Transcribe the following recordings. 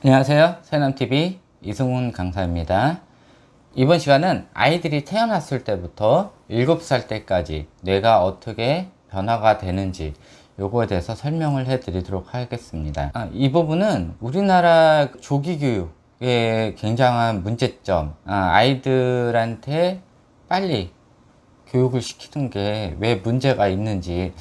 안녕하세요. 서현암TV 이승훈 강사입니다. 이번 시간은 아이들이 태어났을 때부터 7살 때까지 뇌가 어떻게 변화가 되는지 요거에 대해서 설명을 해 드리도록 하겠습니다. 이 부분은 우리나라 조기 교육의 굉장한 문제점, 아이들한테 빨리 교육을 시키는 게 왜 문제가 있는지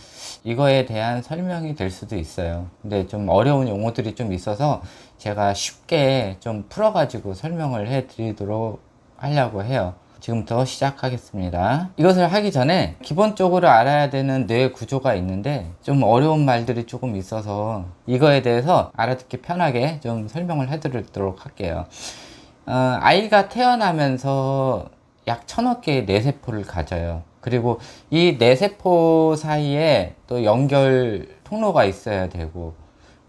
이거에 대한 설명이 될 수도 있어요. 근데 좀 어려운 용어들이 좀 있어서 제가 쉽게 좀 풀어가지고 설명을 해 드리도록 하려고 해요. 지금부터 시작하겠습니다. 이것을 하기 전에 기본적으로 알아야 되는 뇌 구조가 있는데 좀 어려운 말들이 조금 있어서 이거에 대해서 알아듣기 편하게 좀 설명을 해 드리도록 할게요. 아이가 태어나면서 약 1000억 개의 뇌세포를 가져요. 그리고 이 뇌세포 사이에 또 연결 통로가 있어야 되고,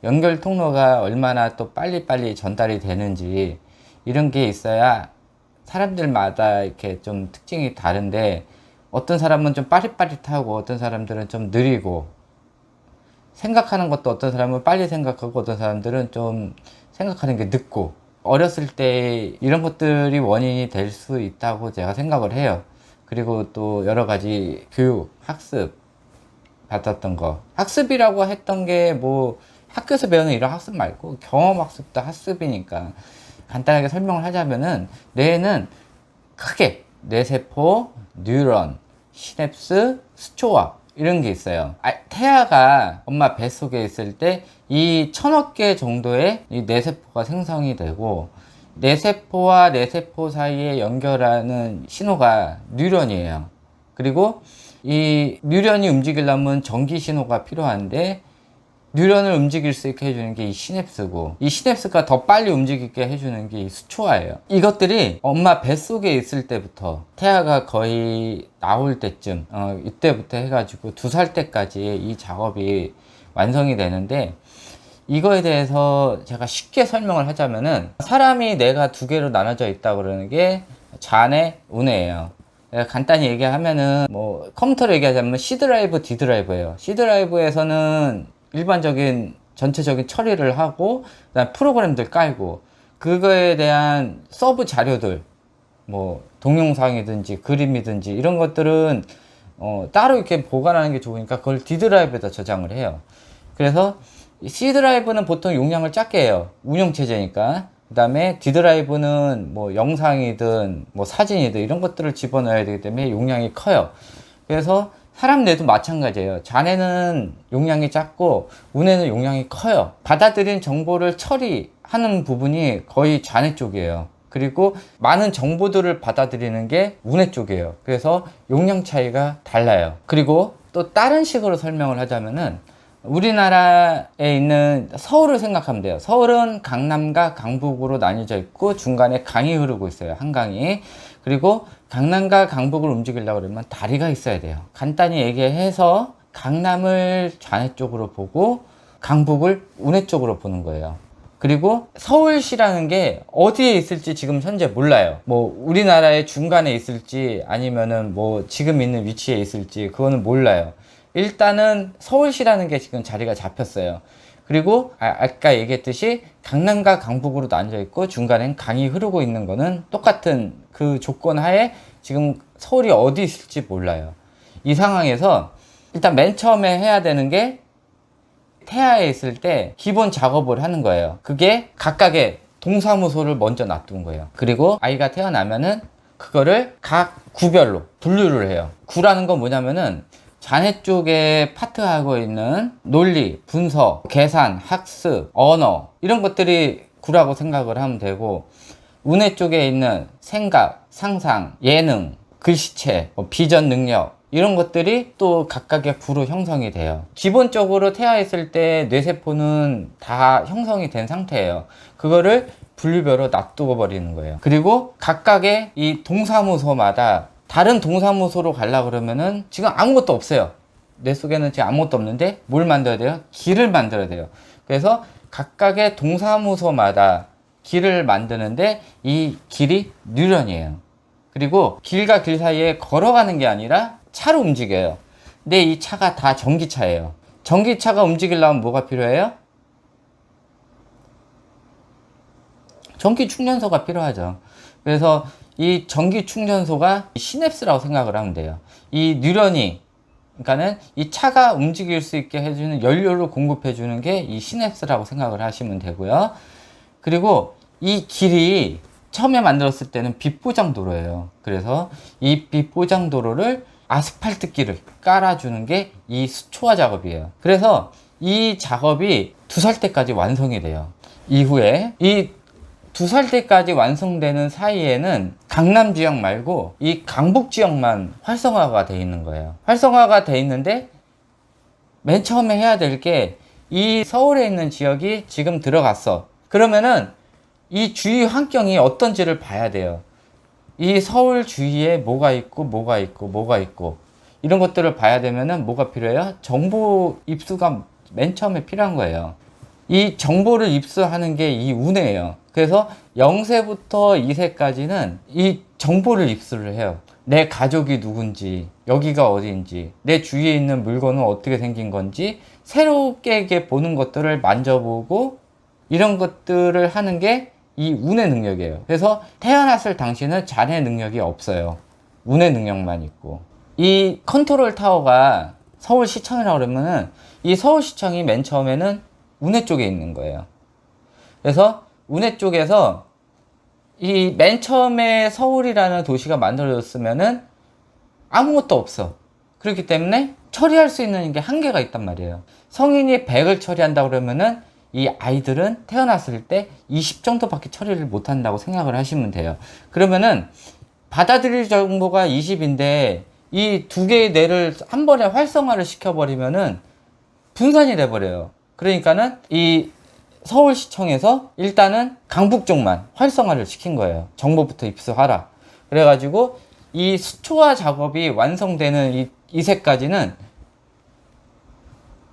연결 통로가 얼마나 또 빨리빨리 전달이 되는지 이런 게 있어야 사람들마다 이렇게 좀 특징이 다른데, 어떤 사람은 좀 빠릿빠릿하고 어떤 사람들은 좀 느리고, 생각하는 것도 어떤 사람은 빨리 생각하고 어떤 사람들은 좀 생각하는 게 늦고, 어렸을 때 이런 것들이 원인이 될 수 있다고 제가 생각을 해요. 그리고 또 여러 가지 교육, 학습 받았던 거, 학습이라고 했던 게 뭐 학교에서 배우는 이런 학습 말고 경험 학습도 학습이니까 간단하게 설명을 하자면은, 뇌는 크게 뇌세포, 뉴런, 시냅스, 수초화 이런 게 있어요. 태아가 엄마 뱃속에 있을 때 이 1000억 개 정도의 이 뇌세포가 생성이 되고, 뇌세포와 뇌세포 사이에 연결하는 신호가 뉴런이에요. 그리고 이 뉴런이 움직이려면 전기 신호가 필요한데, 뉴런을 움직일 수 있게 해주는 게 이 시냅스고, 이 시냅스가 더 빨리 움직이게 해주는 게 이 수초화예요. 이것들이 엄마 뱃속에 있을 때부터, 태아가 거의 나올 때쯤, 이때부터 해가지고 2살 때까지 이 작업이 완성이 되는데, 이거에 대해서 제가 쉽게 설명을 하자면은, 사람이 뇌가 2개로 나눠져 있다고 그러는 게 좌뇌, 우뇌예요. 간단히 얘기하면은, 뭐 컴퓨터로 얘기하자면 C 드라이브, D 드라이브예요. C 드라이브에서는 일반적인 전체적인 처리를 하고, 그다음 프로그램들 깔고, 그거에 대한 서브 자료들, 뭐 동영상이든지 그림이든지 이런 것들은 따로 이렇게 보관하는 게 좋으니까 그걸 D 드라이브에다 저장을 해요. 그래서 C 드라이브는 보통 용량을 작게 해요. 운영체제니까. 그 다음에 D 드라이브는 뭐 영상이든 뭐 사진이든 이런 것들을 집어넣어야 되기 때문에 용량이 커요. 그래서 사람 뇌도 마찬가지예요. 좌뇌는 용량이 작고 우뇌는 용량이 커요. 받아들인 정보를 처리하는 부분이 거의 좌뇌 쪽이에요. 그리고 많은 정보들을 받아들이는 게 우뇌 쪽이에요. 그래서 용량 차이가 달라요. 그리고 또 다른 식으로 설명을 하자면은, 우리나라에 있는 서울을 생각하면 돼요. 서울은 강남과 강북으로 나뉘어져 있고 중간에 강이 흐르고 있어요. 한강이. 그리고 강남과 강북을 움직이려고 그러면 다리가 있어야 돼요. 간단히 얘기해서 강남을 좌뇌 쪽으로 보고 강북을 우뇌 쪽으로 보는 거예요. 그리고 서울시라는 게 어디에 있을지 지금 현재 몰라요. 뭐 우리나라의 중간에 있을지 아니면은 뭐 지금 있는 위치에 있을지 그거는 몰라요. 일단은 서울시라는 게 지금 자리가 잡혔어요. 그리고 아까 얘기했듯이 강남과 강북으로 나뉘어 있고 중간엔 강이 흐르고 있는 거는 똑같은 그 조건 하에 지금 서울이 어디 있을지 몰라요. 이 상황에서 일단 맨 처음에 해야 되는 게, 태아에 있을 때 기본 작업을 하는 거예요. 그게 각각의 동사무소를 먼저 놔둔 거예요. 그리고 아이가 태어나면은 그거를 각 구별로 분류를 해요. 구라는 건 뭐냐면은, 좌뇌 쪽에 파트하고 있는 논리, 분석, 계산, 학습, 언어 이런 것들이 구라고 생각을 하면 되고, 우뇌 쪽에 있는 생각, 상상, 예능, 글씨체, 비전 능력 이런 것들이 또 각각의 구로 형성이 돼요. 기본적으로 태아했을 때 뇌세포는 다 형성이 된 상태예요. 그거를 분류별로 놔두고 버리는 거예요. 그리고 각각의 이 동사무소마다 다른 동사무소로 가려고 그러면은 지금 아무것도 없어요. 뇌 속에는 지금 아무것도 없는데 뭘 만들어야 돼요? 길을 만들어야 돼요. 그래서 각각의 동사무소마다 길을 만드는데 이 길이 뉴런이에요. 그리고 길과 길 사이에 걸어가는 게 아니라 차로 움직여요. 근데 이 차가 다 전기차예요. 전기차가 움직이려면 뭐가 필요해요? 전기 충전소가 필요하죠. 그래서 이 전기 충전소가 시냅스라고 생각을 하면 돼요. 이 뉴런이, 그러니까는 이 차가 움직일 수 있게 해주는 연료를 공급해 주는 게 이 시냅스라고 생각을 하시면 되고요. 그리고 이 길이 처음에 만들었을 때는 빛보장 도로예요. 그래서 이 빛보장 도로를 아스팔트 길을 깔아주는 게 이 수초화 작업이에요. 그래서 이 작업이 2살 때까지 완성이 돼요. 이후에 이 2살 때까지 완성되는 사이에는 강남 지역 말고 이 강북 지역만 활성화가 돼 있는 거예요. 활성화가 돼 있는데 맨 처음에 해야 될 게 이 서울에 있는 지역이 지금 들어갔어. 그러면은 이 주위 환경이 어떤지를 봐야 돼요. 이 서울 주위에 뭐가 있고 뭐가 있고 뭐가 있고 이런 것들을 봐야 되면은 뭐가 필요해요? 정보 입수가 맨 처음에 필요한 거예요. 이 정보를 입수하는 게 이 운해예요. 그래서 0세부터 2세까지는 이 정보를 입수를 해요. 내 가족이 누군지, 여기가 어디인지, 내 주위에 있는 물건은 어떻게 생긴 건지 새롭게 이렇게 보는 것들을 만져보고 이런 것들을 하는 게 이 운의 능력이에요. 그래서 태어났을 당시는 자네 능력이 없어요. 운의 능력만 있고. 이 컨트롤 타워가 서울시청이라고 그러면은 이 서울시청이 맨 처음에는 운해 쪽에 있는 거예요. 그래서 운해 쪽에서 이 맨 처음에 서울이라는 도시가 만들어졌으면은 아무것도 없어. 그렇기 때문에 처리할 수 있는 게 한계가 있단 말이에요. 성인이 100을 처리한다 그러면은 이 아이들은 태어났을 때 20 정도밖에 처리를 못 한다고 생각을 하시면 돼요. 그러면은 받아들일 정보가 20인데 이 두 개의 뇌를 한 번에 활성화를 시켜버리면은 분산이 돼버려요. 그러니까는 이 서울시청에서 일단은 강북 쪽만 활성화를 시킨 거예요. 정보부터 입수하라. 그래가지고 이 수초화 작업이 완성되는 이세까지는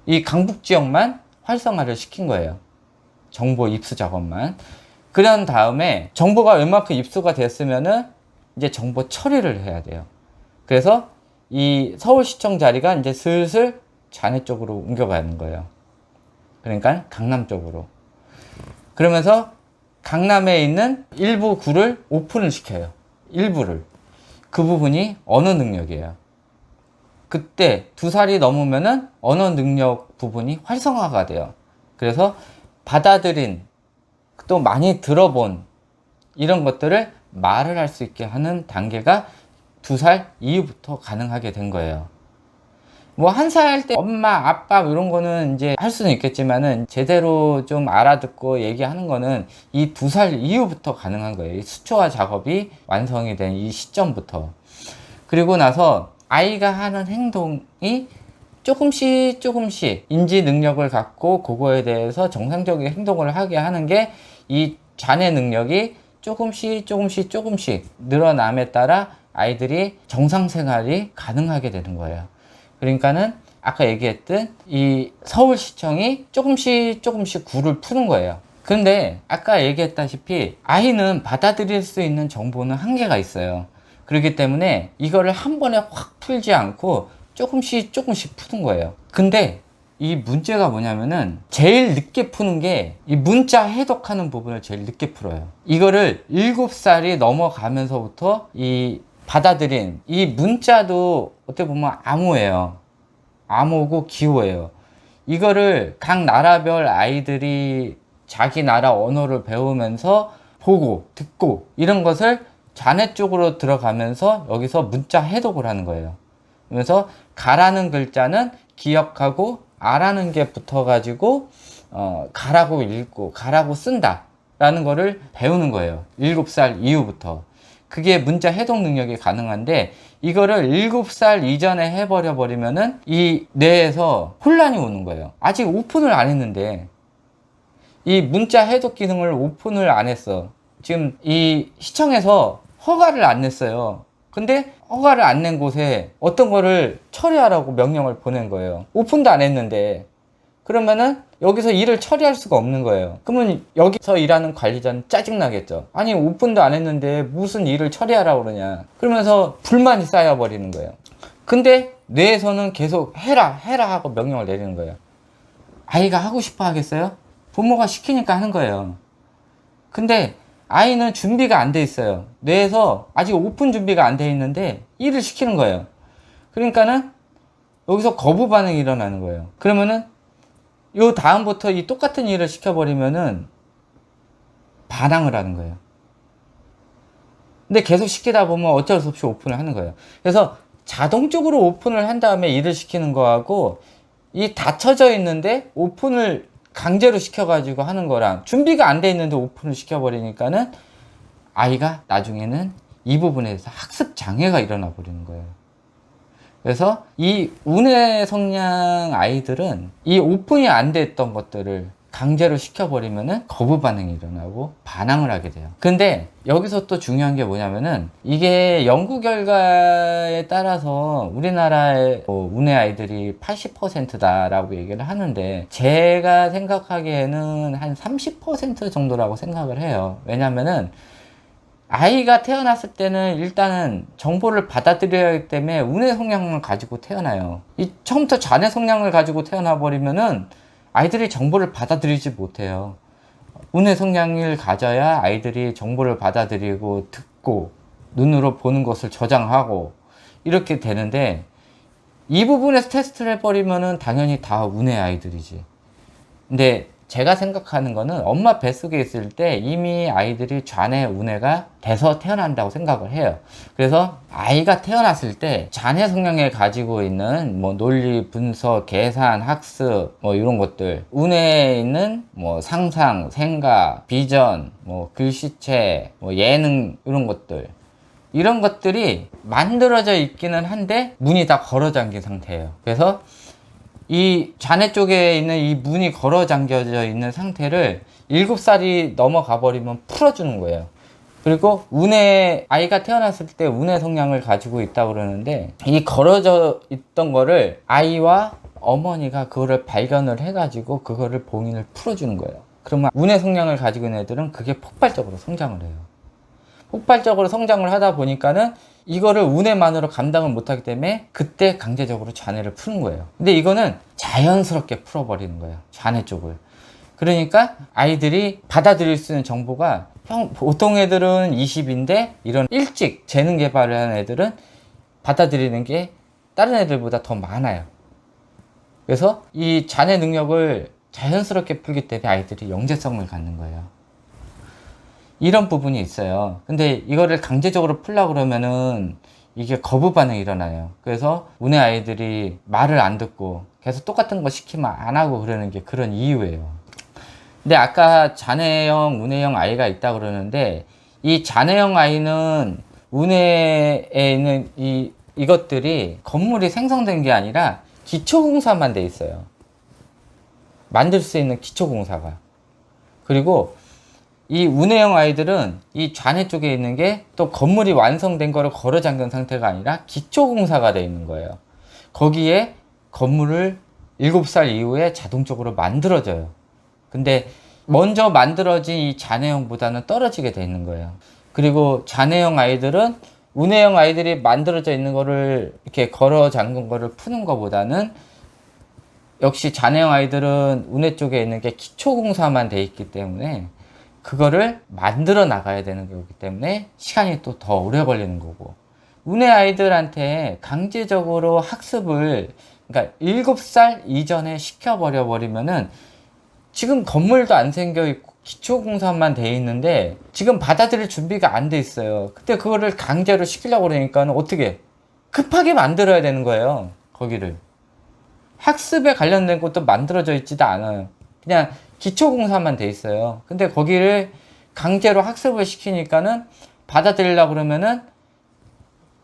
이 강북 지역만 활성화를 시킨 거예요. 정보 입수 작업만. 그런 다음에 정보가 웬만큼 입수가 됐으면은 이제 정보 처리를 해야 돼요. 그래서 이 서울시청 자리가 이제 슬슬 좌뇌 쪽으로 옮겨가는 거예요. 그러니까 강남 쪽으로. 그러면서 강남에 있는 일부 구를 오픈을 시켜요. 일부를. 그 부분이 언어 능력이에요. 그때 2살이 넘으면은 언어 능력 부분이 활성화가 돼요. 그래서 받아들인, 또 많이 들어본 이런 것들을 말을 할 수 있게 하는 단계가 2살 이후부터 가능하게 된 거예요. 뭐 1살 때 엄마, 아빠 이런 거는 이제 할 수는 있겠지만은 제대로 좀 알아듣고 얘기하는 거는 이 2살 이후부터 가능한 거예요. 이 수초화 작업이 완성이 된 이 시점부터. 그리고 나서 아이가 하는 행동이 조금씩 인지 능력을 갖고 그거에 대해서 정상적인 행동을 하게 하는 게 이 자뇌 능력이 조금씩 늘어남에 따라 아이들이 정상 생활이 가능하게 되는 거예요. 그러니까는 아까 얘기했던 이 서울시청이 조금씩 구를 푸는 거예요. 근데 아까 얘기했다시피 아이는 받아들일 수 있는 정보는 한계가 있어요. 그렇기 때문에 이거를 한 번에 확 풀지 않고 조금씩 푸는 거예요. 근데 이 문제가 뭐냐면은 제일 늦게 푸는 게 이 문자 해독하는 부분을 제일 늦게 풀어요. 이거를 7살이 넘어가면서부터 이 받아들인 이 문자도 어떻게 보면 암호예요. 암호고 기호예요. 이거를 각 나라별 아이들이 자기 나라 언어를 배우면서 보고 듣고 이런 것을 자네 쪽으로 들어가면서 여기서 문자 해독을 하는 거예요. 그래서 가라는 글자는 기억하고 아라는 게 붙어가지고 가라고 읽고 가라고 쓴다 라는 거를 배우는 거예요. 7살 이후부터. 그게 문자 해독 능력이 가능한데 이거를 7살 이전에 해버려 버리면은 이 뇌에서 혼란이 오는 거예요. 아직 오픈을 안 했는데 이 문자 해독 기능을 오픈을 안 했어. 지금 이 시청에서 허가를 안 냈어요. 근데 허가를 안 낸 곳에 어떤 거를 처리하라고 명령을 보낸 거예요. 오픈도 안 했는데. 그러면은 여기서 일을 처리할 수가 없는 거예요. 그러면 여기서 일하는 관리자는 짜증나겠죠. 아니 오픈도 안 했는데 무슨 일을 처리하라고 그러냐. 그러면서 불만이 쌓여버리는 거예요. 근데 뇌에서는 계속 해라 하고 명령을 내리는 거예요. 아이가 하고 싶어 하겠어요? 부모가 시키니까 하는 거예요. 근데 아이는 준비가 안 돼 있어요. 뇌에서 아직 오픈 준비가 안 돼 있는데 일을 시키는 거예요. 그러니까는 여기서 거부 반응이 일어나는 거예요. 그러면은 요 다음부터 이 똑같은 일을 시켜버리면은 반항을 하는 거예요. 근데 계속 시키다 보면 어쩔 수 없이 오픈을 하는 거예요. 그래서 자동적으로 오픈을 한 다음에 일을 시키는 거하고 이 닫혀져 있는데 오픈을 강제로 시켜가지고 하는 거랑 준비가 안 돼 있는데 오픈을 시켜버리니까는 아이가 나중에는 이 부분에 대해서 학습 장애가 일어나 버리는 거예요. 그래서 이 운의 성향 아이들은 이 오픈이 안 됐던 것들을 강제로 시켜버리면은 거부 반응이 일어나고 반항을 하게 돼요. 근데 여기서 또 중요한 게 뭐냐면은 이게 연구 결과에 따라서 우리나라의 운의 아이들이 80%다라고 얘기를 하는데 제가 생각하기에는 한 30% 정도라고 생각을 해요. 왜냐면은 아이가 태어났을 때는 일단은 정보를 받아들여야 하기 때문에 운의 성향을 가지고 태어나요. 이 처음부터 잔의 성향을 가지고 태어나 버리면은 아이들이 정보를 받아들이지 못해요. 운의 성향을 가져야 아이들이 정보를 받아들이고 듣고 눈으로 보는 것을 저장하고 이렇게 되는데 이 부분에서 테스트를 해버리면은 당연히 다 운의 아이들이지. 근데 제가 생각하는 거는 엄마 뱃속에 있을 때 이미 아이들이 잔해 운해가 돼서 태어난다고 생각을 해요. 그래서 아이가 태어났을 때 잔해 성향을 가지고 있는 뭐 논리, 분석, 계산, 학습 뭐 이런 것들, 운해에 있는 뭐 상상, 생각, 비전, 뭐 글씨체, 뭐 예능 이런 것들, 이런 것들이 만들어져 있기는 한데 문이 다 걸어 잠긴 상태예요. 그래서 이 잔해 쪽에 있는 이 문이 걸어 잠겨져 있는 상태를 7살이 넘어가 버리면 풀어주는 거예요. 그리고 아이가 태어났을 때 운의 성향을 가지고 있다고 그러는데 이 걸어져 있던 거를 아이와 어머니가 그거를 발견을 해가지고 그거를 봉인을 풀어주는 거예요. 그러면 운의 성향을 가지고 있는 애들은 그게 폭발적으로 성장을 해요. 폭발적으로 성장을 하다 보니까는 이거를 운해만으로 감당을 못하기 때문에 그때 강제적으로 잔해를 푸는 거예요. 근데 이거는 자연스럽게 풀어버리는 거예요. 잔해 쪽을. 그러니까 아이들이 받아들일 수 있는 정보가 보통 애들은 20인데 이런 일찍 재능 개발을 하는 애들은 받아들이는 게 다른 애들보다 더 많아요. 그래서 이 잔해 능력을 자연스럽게 풀기 때문에 아이들이 영재성을 갖는 거예요. 이런 부분이 있어요. 근데 이거를 강제적으로 풀려고 그러면은 이게 거부 반응이 일어나요. 그래서 운의 아이들이 말을 안 듣고 계속 똑같은 거 시키면 안 하고 그러는 게 그런 이유예요. 근데 아까 잔해형, 운해형 아이가 있다 그러는데 이 잔해형 아이는 운해에 있는 이것들이 건물이 생성된 게 아니라 기초공사만 돼 있어요. 만들 수 있는 기초공사가. 그리고 이 운해형 아이들은 이 잔해 쪽에 있는 게 또 건물이 완성된 거를 걸어 잠근 상태가 아니라 기초공사가 되어 있는 거예요. 거기에 건물을 7살 이후에 자동적으로 만들어져요. 근데 먼저 만들어진 이 잔해형보다는 떨어지게 되어 있는 거예요. 그리고 잔해형 아이들은 운해형 아이들이 만들어져 있는 거를 이렇게 걸어 잠근 거를 푸는 것보다는 역시 잔해형 아이들은 운해 쪽에 있는 게 기초공사만 되어 있기 때문에 그거를 만들어 나가야 되는 거기 때문에 시간이 또 더 오래 걸리는 거고, 운의 아이들한테 강제적으로 학습을, 그러니까 7살 이전에 시켜버려 버리면은 지금 건물도 안 생겨 있고 기초공사만 돼 있는데 지금 받아들일 준비가 안 돼 있어요. 그때 그거를 강제로 시키려고 그러니까는 어떻게 급하게 만들어야 되는 거예요. 거기를 학습에 관련된 것도 만들어져 있지도 않아요. 그냥 기초공사만 돼 있어요. 근데 거기를 강제로 학습을 시키니까는 받아들이려고 그러면은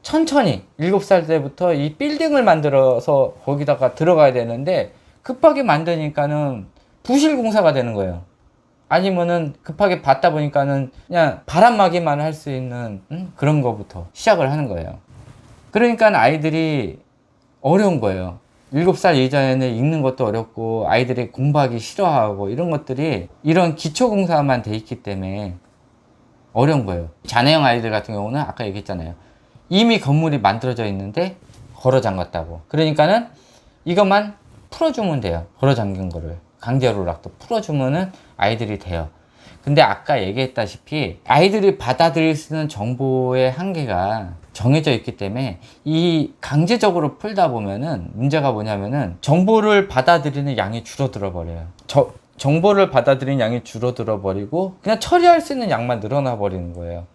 천천히 7살 때부터 이 빌딩을 만들어서 거기다가 들어가야 되는데 급하게 만드니까는 부실공사가 되는 거예요. 아니면은 급하게 받다 보니까는 그냥 바람막이만 할 수 있는 그런 거부터 시작을 하는 거예요. 그러니까 아이들이 어려운 거예요. 7살 이전에는 읽는 것도 어렵고 아이들이 공부하기 싫어하고 이런 것들이 이런 기초공사만 돼 있기 때문에 어려운 거예요. 잔해형 아이들 같은 경우는 아까 얘기했잖아요. 이미 건물이 만들어져 있는데 걸어 잠갔다고. 그러니까는 이것만 풀어주면 돼요. 걸어 잠긴 거를 강제로라도 풀어주면은 아이들이 돼요. 근데 아까 얘기했다시피 아이들이 받아들일 수 있는 정보의 한계가 정해져 있기 때문에 이 강제적으로 풀다 보면은 문제가 뭐냐면은 정보를 받아들이는 양이 줄어들어 버려요. 정보를 받아들이는 양이 줄어들어 버리고 그냥 처리할 수 있는 양만 늘어나 버리는 거예요.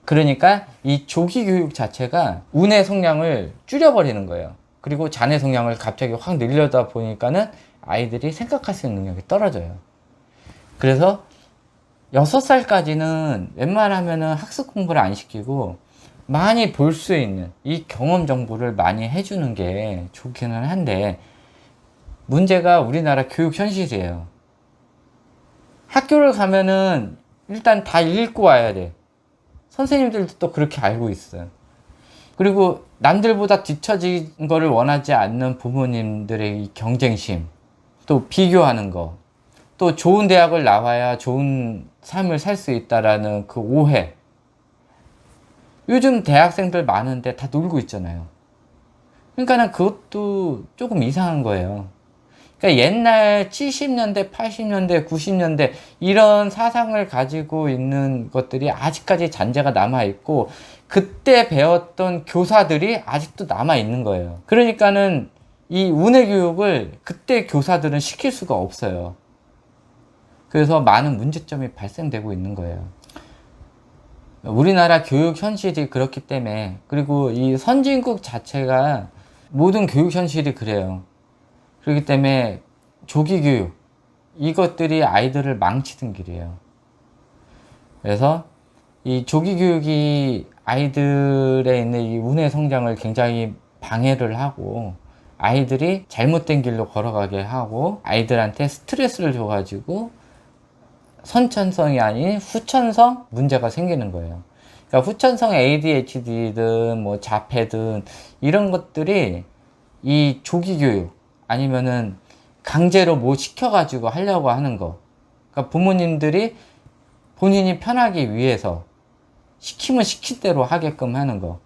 그러니까 이 조기 교육 자체가 운의 성량을 줄여버리는 거예요. 그리고 자뇌 성량을 갑자기 확 늘려다 보니까는 아이들이 생각할 수 있는 능력이 떨어져요. 그래서 6살까지는 웬만하면은 학습 공부를 안 시키고 많이 볼 수 있는 이 경험 정보를 많이 해주는 게 좋기는 한데, 문제가 우리나라 교육 현실이에요. 학교를 가면은 일단 다 읽고 와야 돼. 선생님들도 또 그렇게 알고 있어요. 그리고 남들보다 뒤처진 거를 원하지 않는 부모님들의 이 경쟁심, 또 비교하는 거, 또 좋은 대학을 나와야 좋은 삶을 살 수 있다라는 그 오해. 요즘 대학생들 많은데 다 놀고 있잖아요. 그러니까는 그것도 조금 이상한 거예요. 그러니까 옛날 70년대, 80년대, 90년대 이런 사상을 가지고 있는 것들이 아직까지 잔재가 남아있고, 그때 배웠던 교사들이 아직도 남아있는 거예요. 그러니까는 이 운의 교육을 그때 교사들은 시킬 수가 없어요. 그래서 많은 문제점이 발생되고 있는 거예요. 우리나라 교육 현실이 그렇기 때문에, 그리고 이 선진국 자체가 모든 교육 현실이 그래요. 그렇기 때문에 조기 교육, 이것들이 아이들을 망치는 길이에요. 그래서 이 조기 교육이 아이들의 있는 이 운의 성장을 굉장히 방해를 하고, 아이들이 잘못된 길로 걸어가게 하고, 아이들한테 스트레스를 줘가지고 선천성이 아닌 후천성 문제가 생기는 거예요. 그러니까 후천성 ADHD든 뭐 자폐든 이런 것들이 이 조기 교육 아니면은 강제로 뭐 시켜가지고 하려고 하는 거. 그러니까 부모님들이 본인이 편하기 위해서 시키면 시킬 대로 하게끔 하는 거.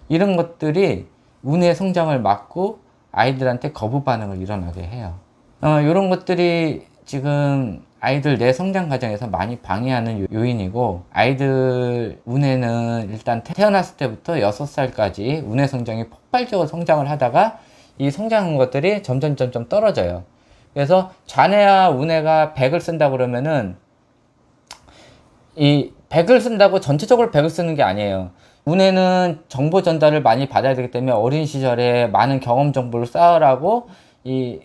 이런 것들이 운의 성장을 막고 아이들한테 거부 반응을 일어나게 해요. 이런 것들이 지금 아이들 내 성장 과정에서 많이 방해하는 요인이고, 아이들 운에는 일단 태어났을 때부터 6살까지 운의 성장이 폭발적으로 성장을 하다가 이 성장한 것들이 점점 떨어져요. 그래서 자네와 운해가 100을 쓴다 그러면은 이 100을 쓴다고 전체적으로 100을 쓰는 게 아니에요. 운해는 정보 전달을 많이 받아야 되기 때문에 어린 시절에 많은 경험 정보를 쌓으라고 이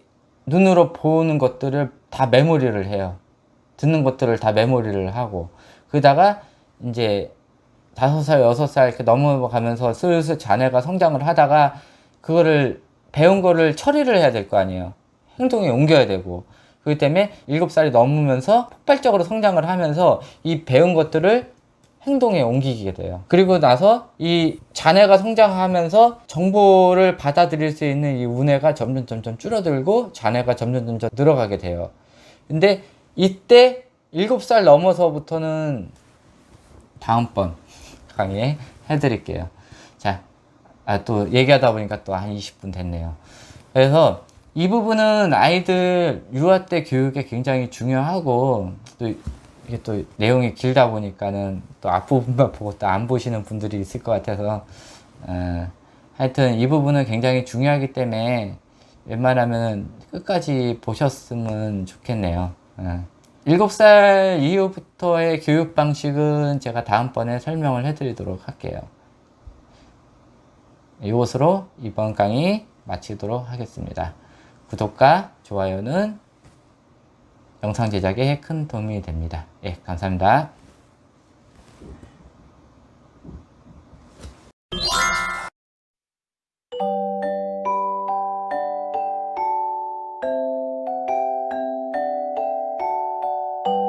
눈으로 보는 것들을 다 메모리를 해요. 듣는 것들을 다 메모리를 하고, 그러다가 이제 5살, 6살 이렇게 넘어가면서 슬슬 자네가 성장을 하다가 그거를 배운 거를 처리를 해야 될 거 아니에요. 행동에 옮겨야 되고. 그렇기 때문에 7살이 넘으면서 폭발적으로 성장을 하면서 이 배운 것들을 행동에 옮기게 돼요. 그리고 나서 이 자네가 성장하면서 정보를 받아들일 수 있는 이 운해가 점점 줄어들고 자네가 점점 늘어가게 돼요. 근데 이때 7살 넘어서부터는 다음번 강의에 해드릴게요. 자, 또 얘기하다 보니까 또 한 20분 됐네요. 그래서 이 부분은 아이들 유아 때 교육에 굉장히 중요하고, 또 이게 또 내용이 길다 보니까는 또 앞부분만 보고 또 안 보시는 분들이 있을 것 같아서, 하여튼 이 부분은 굉장히 중요하기 때문에 웬만하면 끝까지 보셨으면 좋겠네요. 7살 이후부터의 교육 방식은 제가 다음번에 설명을 해드리도록 할게요. 이것으로 이번 강의 마치도록 하겠습니다. 구독과 좋아요는 영상 제작에 큰 도움이 됩니다. 예, 감사합니다.